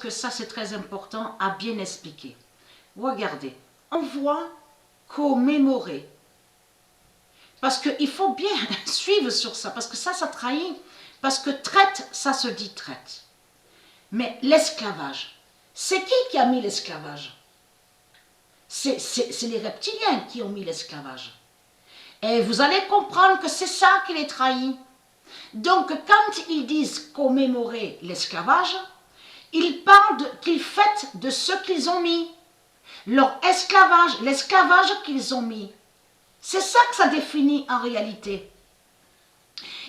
que ça c'est très important à bien expliquer. Regardez, on voit commémorer. Parce qu'il faut bien suivre sur ça, parce que ça trahit. Parce que traite, ça se dit traite. Mais l'esclavage, c'est qui a mis l'esclavage? C'est les reptiliens qui ont mis l'esclavage. Et vous allez comprendre que c'est ça qui les trahit. Donc quand ils disent commémorer l'esclavage, ils parlent qu'ils fêtent de ce qu'ils ont mis. Leur esclavage, l'esclavage qu'ils ont mis. C'est ça que ça définit en réalité.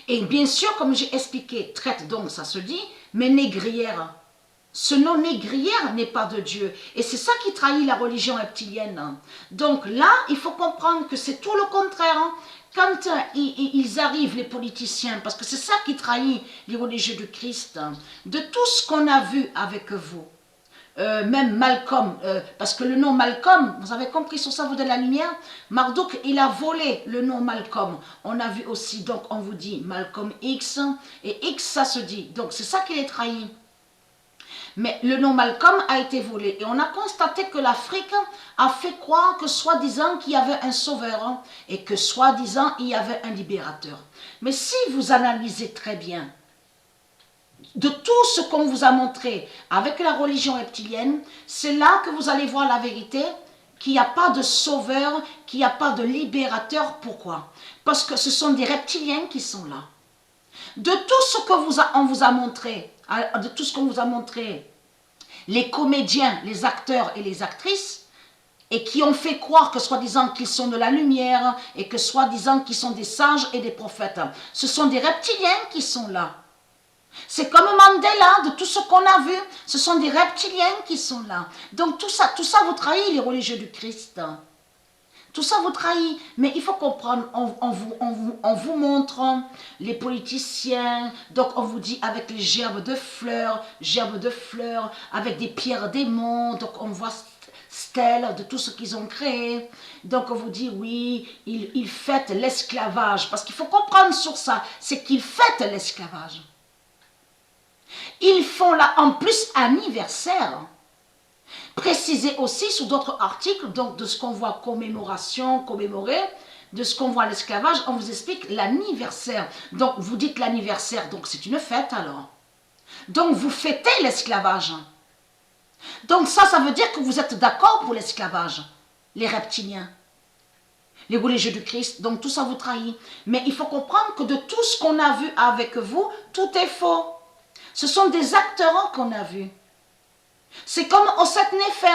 Et bien sûr, comme j'ai expliqué, traite donc ça se dit, mais négrière. Ce nom négrière n'est pas de Dieu. Et c'est ça qui trahit la religion reptilienne. Donc là, il faut comprendre que c'est tout le contraire. Quand ils arrivent, les politiciens, parce que c'est ça qui trahit les religieux du Christ, de tout ce qu'on a vu avec vous. Même Malcolm, parce que le nom Malcolm, vous avez compris sur ça, vous de la lumière, Marduk, il a volé le nom Malcolm. On a vu aussi, donc on vous dit Malcolm X, et X ça se dit, donc c'est ça qui les trahit. Mais le nom Malcolm a été volé, et on a constaté que l'Afrique a fait croire que soi-disant qu'il y avait un sauveur, et que soi-disant il y avait un libérateur. Mais si vous analysez très bien, de tout ce qu'on vous a montré avec la religion reptilienne, c'est là que vous allez voir la vérité, qu'il n'y a pas de sauveur, qu'il n'y a pas de libérateur. Pourquoi? Parce que ce sont des reptiliens qui sont là. De tout ce que on vous a montré, de tout ce qu'on vous a montré, les comédiens, les acteurs et les actrices, et qui ont fait croire que soi-disant qu'ils sont de la lumière, et que soi-disant qu'ils sont des sages et des prophètes, ce sont des reptiliens qui sont là. C'est comme Mandela, de tout ce qu'on a vu, ce sont des reptiliens qui sont là. Donc tout ça vous trahit, les religieux du Christ. Tout ça vous trahit. Mais il faut comprendre, on vous montre les politiciens, donc on vous dit avec les gerbes de fleurs, avec des pierres démons, donc on voit stèles de tout ce qu'ils ont créé. Donc on vous dit oui, ils fêtent l'esclavage, parce qu'il faut comprendre sur ça, c'est qu'ils fêtent l'esclavage. Ils font là en plus anniversaire. Précisé aussi sur d'autres articles, donc de ce qu'on voit commémoration, commémorer, de ce qu'on voit l'esclavage, on vous explique l'anniversaire. Donc vous dites l'anniversaire, donc c'est une fête alors. Donc vous fêtez l'esclavage. Donc ça veut dire que vous êtes d'accord pour l'esclavage, les reptiliens, les religieux du Christ, donc tout ça vous trahit. Mais il faut comprendre que de tout ce qu'on a vu avec vous, tout est faux. Ce sont des acteurs qu'on a vus. C'est comme Osset Néfer,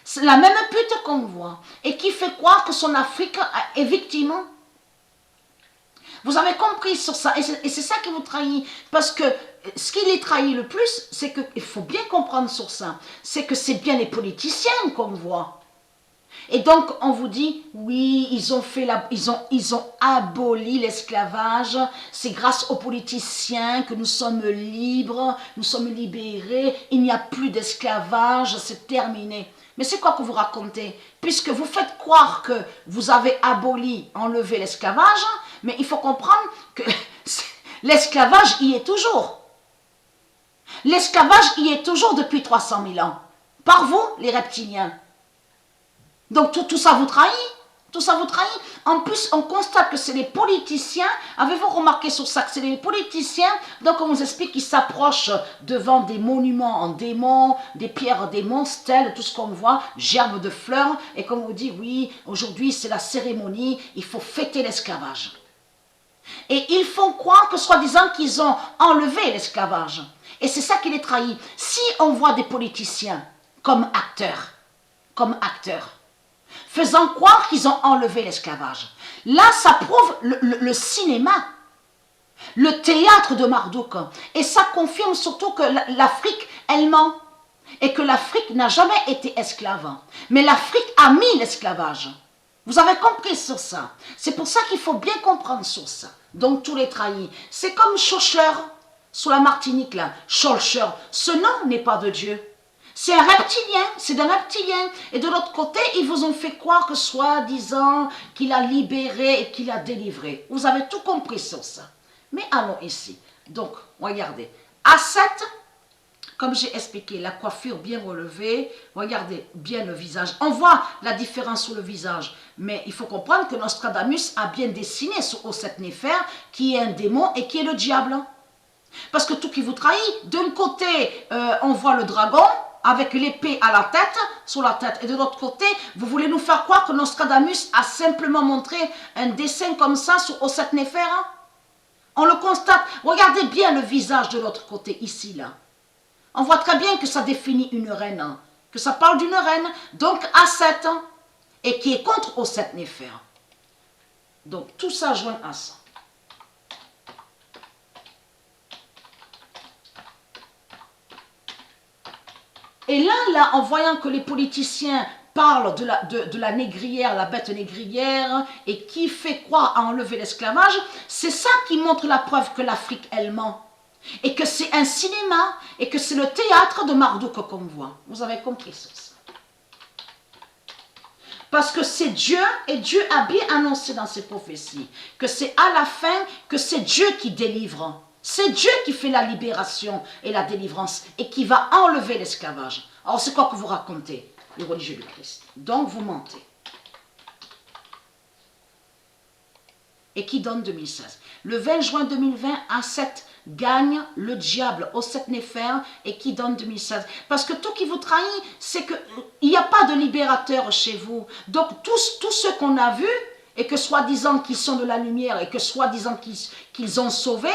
c'est la même pute qu'on voit, et qui fait croire que son Afrique est victime. Vous avez compris sur ça, et c'est ça qui vous trahit, parce que ce qui les trahit le plus, c'est qu'il faut bien comprendre sur ça, c'est que c'est bien les politiciens qu'on voit. Et donc, on vous dit, oui, ils ont aboli l'esclavage, c'est grâce aux politiciens que nous sommes libres, nous sommes libérés, il n'y a plus d'esclavage, c'est terminé. Mais c'est quoi que vous racontez? Puisque vous faites croire que vous avez aboli, enlevé l'esclavage, mais il faut comprendre que l'esclavage y est toujours. L'esclavage y est toujours depuis 300 000 ans. Par vous, les reptiliens. Donc tout ça vous trahit, tout ça vous trahit. En plus, on constate que c'est les politiciens, avez-vous remarqué sur ça, que c'est les politiciens, donc on vous explique qu'ils s'approchent devant des monuments en démons, des pierres démons, stèles, tout ce qu'on voit, gerbes de fleurs, et comme on vous dit, oui, aujourd'hui c'est la cérémonie, il faut fêter l'esclavage. Et ils font croire que soi-disant qu'ils ont enlevé l'esclavage. Et c'est ça qui les trahit. Si on voit des politiciens comme acteurs, faisant croire qu'ils ont enlevé l'esclavage. Là, ça prouve le cinéma, le théâtre de Marduk. Et ça confirme surtout que l'Afrique, elle ment. Et que l'Afrique n'a jamais été esclave. Mais l'Afrique a mis l'esclavage. Vous avez compris sur ça. C'est pour ça qu'il faut bien comprendre sur ça. Donc, tous les trahis. C'est comme Schorcher, sur la Martinique, là. Schorcher, ce nom n'est pas de Dieu. C'est un reptilien, c'est un reptilien. Et de l'autre côté, ils vous ont fait croire que soi-disant qu'il a libéré et qu'il a délivré. Vous avez tout compris sur ça. Mais allons ici. Donc, regardez. A7, comme j'ai expliqué, la coiffure bien relevée, regardez bien le visage. On voit la différence sur le visage, mais il faut comprendre que Nostradamus a bien dessiné sur Osset Néfer, qui est un démon et qui est le diable. Parce que tout qui vous trahit, d'un côté, on voit le dragon, avec l'épée à la tête, sur la tête, et de l'autre côté, vous voulez nous faire croire que Nostradamus a simplement montré un dessin comme ça sur Osset Néfer? On le constate, regardez bien le visage de l'autre côté, ici, là. On voit très bien que ça définit une reine, hein, que ça parle d'une reine, donc A7, hein, et qui est contre Osset Néfer. Donc tout ça joint à ça. Et là, en voyant que les politiciens parlent de la négrière, la bête négrière, et qui fait croire à enlever l'esclavage, c'est ça qui montre la preuve que l'Afrique, elle ment. Et que c'est un cinéma, et que c'est le théâtre de Marduk qu'on voit. Vous avez compris ça? Parce que c'est Dieu, et Dieu a bien annoncé dans ses prophéties, que c'est à la fin que c'est Dieu qui délivre. C'est Dieu qui fait la libération et la délivrance, et qui va enlever l'esclavage. Alors c'est quoi que vous racontez, les religieux du Christ? Donc vous mentez. Et qui donne 2016? Le 20 juin 2020, A7 gagne le diable, Osset Néfer, et qui donne 2016. Parce que tout qui vous trahit, c'est qu'il n'y a pas de libérateur chez vous. Donc tous ceux qu'on a vus, et que soi-disant qu'ils sont de la lumière, et que soi-disant qu'ils ont sauvé,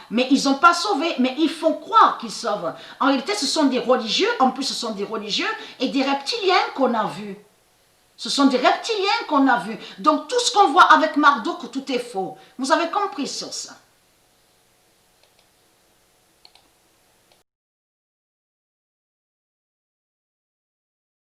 mais ils n'ont pas sauvé, mais ils font croire qu'ils sauvent. En réalité, ce sont des religieux, en plus ce sont des religieux, et des reptiliens qu'on a vus. Ce sont des reptiliens qu'on a vus. Donc tout ce qu'on voit avec Marduk, tout est faux. Vous avez compris sur ça?